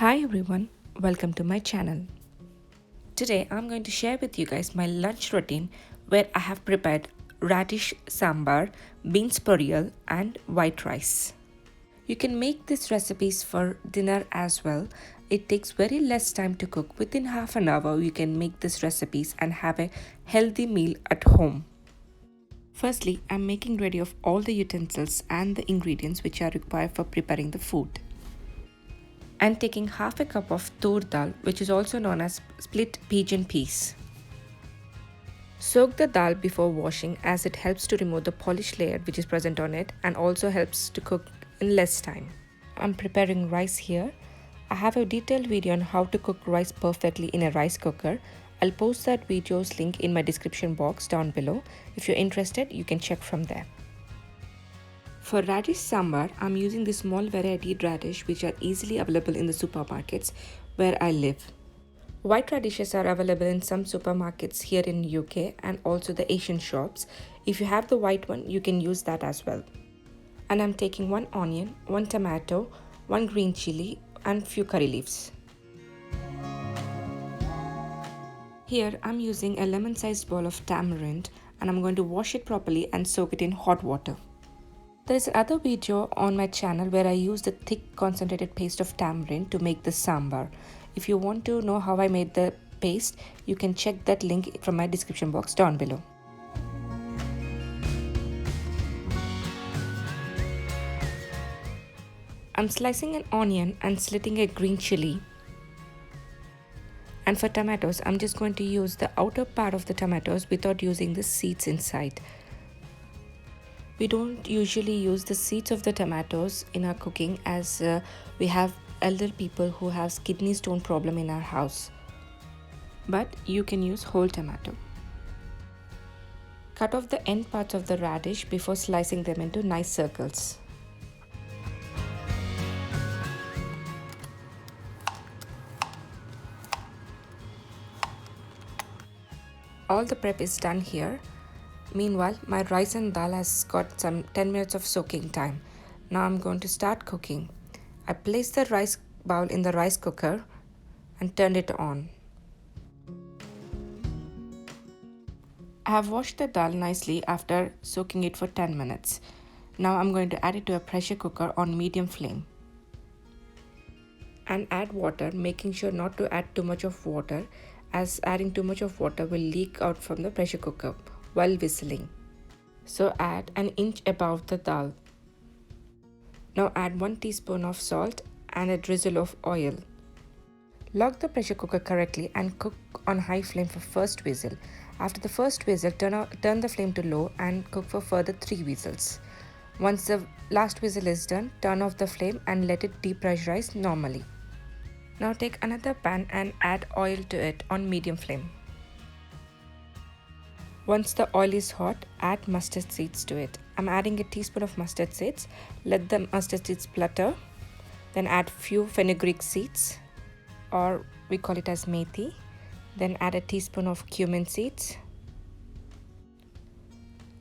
Hi everyone, welcome to my channel. Today I'm going to share with you guys my lunch routine where I have prepared radish sambar, beans poriyal and white rice. You can make these recipes for dinner as well. It takes very less time to cook. Within half an hour you can make these recipes and have a healthy meal at home. Firstly, I'm making ready of all the utensils and the ingredients which are required for preparing the food. And taking half a cup of tur dal, which is also known as split pigeon peas. Soak the dal before washing as it helps to remove the polish layer which is present on it and also helps to cook in less time. I'm preparing rice here. I have a detailed video on how to cook rice perfectly in a rice cooker. I'll post that video's link in my description box down below. If you're interested, you can check from there. For radish sambar, I'm using the small variety radish which are easily available in the supermarkets where I live. White radishes are available in some supermarkets here in UK and also the Asian shops. If you have the white one, you can use that as well. And I'm taking 1 onion, 1 tomato, 1 green chili and few curry leaves. Here I'm using a lemon-sized ball of tamarind and I'm going to wash it properly and soak it in hot water. There is another video on my channel where I use the thick concentrated paste of tamarind to make the sambar. If you want to know how I made the paste, you can check that link from my description box down below. I'm slicing an onion and slitting a green chili. And for tomatoes, I'm just going to use the outer part of the tomatoes without using the seeds inside. We don't usually use the seeds of the tomatoes in our cooking as we have elder people who have kidney stone problem in our house. But you can use whole tomato. Cut off the end parts of the radish before slicing them into nice circles. All the prep is done here. Meanwhile, my rice and dal has got some 10 minutes of soaking time. Now I'm going to start cooking. I placed the rice bowl in the rice cooker and turned it on. I have washed the dal nicely after soaking it for 10 minutes. Now I'm going to add it to a pressure cooker on medium flame. And add water, making sure not to add too much of water as adding too much of water will leak out from the pressure cooker while whistling. So add an inch above the dal. Now add 1 teaspoon of salt and a drizzle of oil. Lock the pressure cooker correctly and cook on high flame for first whistle. After the first whistle, turn the flame to low and cook for further 3 whistles. Once the last whistle is done, turn off the flame and let it depressurize normally. Now take another pan and add oil to it on medium flame. Once the oil is hot, add mustard seeds to it. I'm adding a teaspoon of mustard seeds. Let the mustard seeds splutter. Then add few fenugreek seeds, or we call it as methi. Then add a teaspoon of cumin seeds.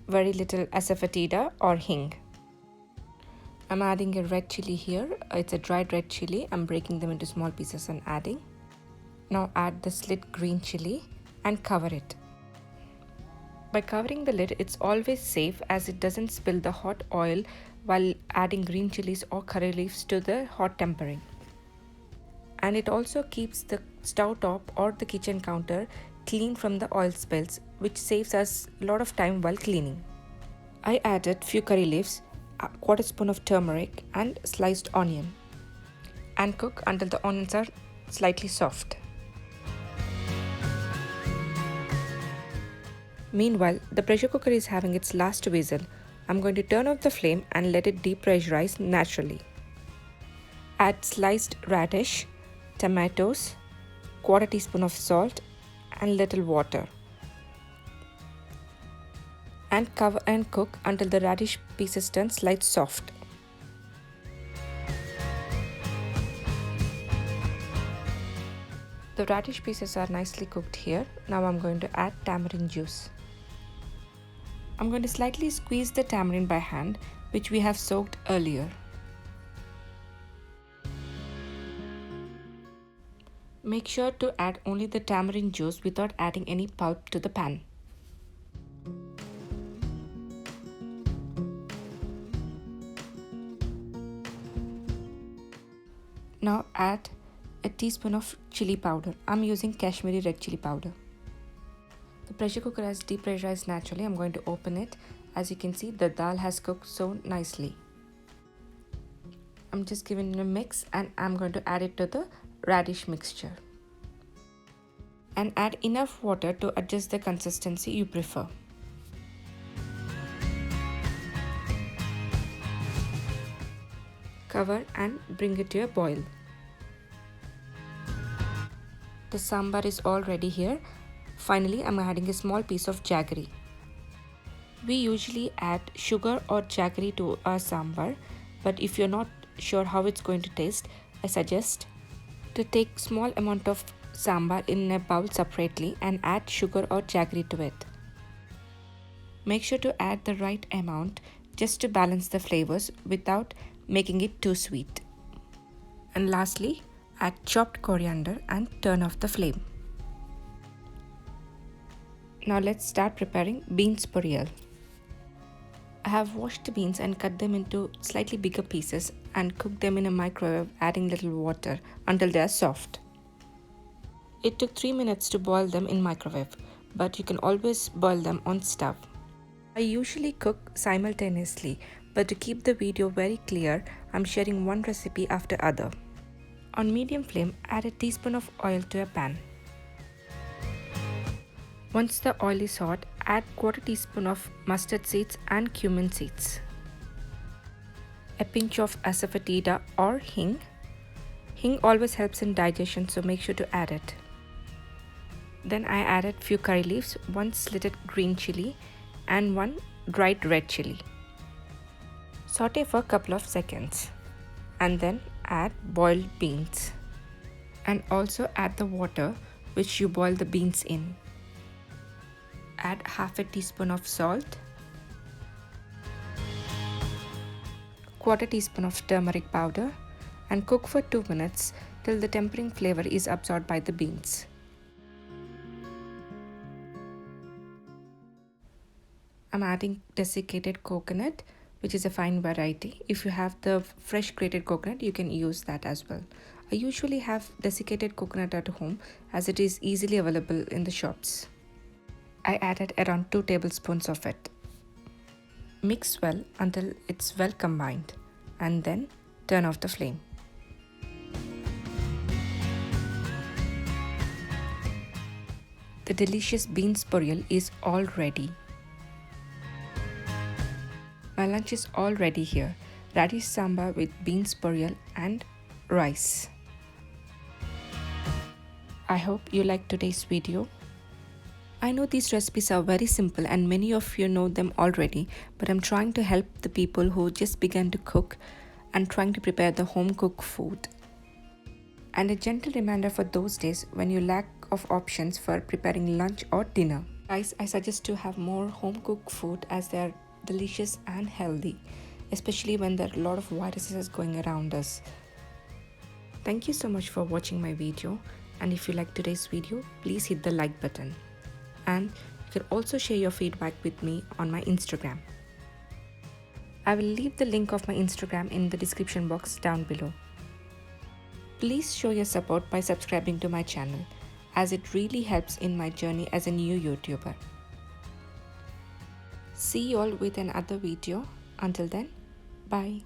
Very little asafoetida or hing. I'm adding a red chili here. It's a dried red chili. I'm breaking them into small pieces and adding. Now add the slit green chili and cover it. By covering the lid, it's always safe as it doesn't spill the hot oil while adding green chilies or curry leaves to the hot tempering. And it also keeps the stove top or the kitchen counter clean from the oil spills, which saves us a lot of time while cleaning. I added few curry leaves, a quarter spoon of turmeric and sliced onion. And cook until the onions are slightly soft. Meanwhile, the pressure cooker is having its last whistle. I'm going to turn off the flame and let it depressurize naturally. Add sliced radish, tomatoes, quarter teaspoon of salt and little water. And cover and cook until the radish pieces turn slightly soft. The radish pieces are nicely cooked here. Now I'm going to add tamarind juice. I'm going to slightly squeeze the tamarind by hand, which we have soaked earlier. Make sure to add only the tamarind juice without adding any pulp to the pan. Now add a teaspoon of chili powder. I'm using Kashmiri red chili powder. The pressure cooker has depressurized naturally. I'm going to open it. As you can see, the dal has cooked so nicely. I'm just giving it a mix and I'm going to add it to the radish mixture. And add enough water to adjust the consistency you prefer. Cover and bring it to a boil. The sambar is already here. Finally, I'm adding a small piece of jaggery. We usually add sugar or jaggery to our sambar, but if you're not sure how it's going to taste, I suggest to take small amount of sambar in a bowl separately and add sugar or jaggery to it. Make sure to add the right amount just to balance the flavors without making it too sweet. And lastly, add chopped coriander and turn off the flame. Now let's start preparing beans poriyal. I have washed the beans and cut them into slightly bigger pieces and cooked them in a microwave, adding little water until they are soft. It took 3 minutes to boil them in microwave, but you can always boil them on stove. I usually cook simultaneously, but to keep the video very clear, I'm sharing one recipe after other. On medium flame, add a teaspoon of oil to a pan. Once the oil is hot, add quarter teaspoon of mustard seeds and cumin seeds. A pinch of asafoetida or hing. Hing always helps in digestion, so make sure to add it. Then I added few curry leaves, one slitted green chili and one dried red chili. Saute for a couple of seconds and then add boiled beans. And also add the water which you boil the beans in. Add half a teaspoon of salt, quarter teaspoon of turmeric powder and cook for 2 minutes till the tempering flavor is absorbed by the beans. I'm adding desiccated coconut, which is a fine variety. If you have the fresh grated coconut, you can use that as well. I usually have desiccated coconut at home as it is easily available in the shops. I added around 2 tablespoons of it. Mix well until it's well combined and then turn off the flame. The delicious beans poriyal is all ready. My lunch is all ready here. Radish sambar with beans poriyal and rice. I hope you liked today's video. I know these recipes are very simple and many of you know them already, but I'm trying to help the people who just began to cook and trying to prepare the home cooked food. And a gentle reminder for those days when you lack of options for preparing lunch or dinner. Guys, I suggest to have more home cooked food as they are delicious and healthy, especially when there are a lot of viruses going around us. Thank you so much for watching my video, and if you like today's video, please hit the like button. And you can also share your feedback with me on my Instagram. I will leave the link of my Instagram in the description box down below. Please show your support by subscribing to my channel, as it really helps in my journey as a new YouTuber. See you all with another video. Until then, bye.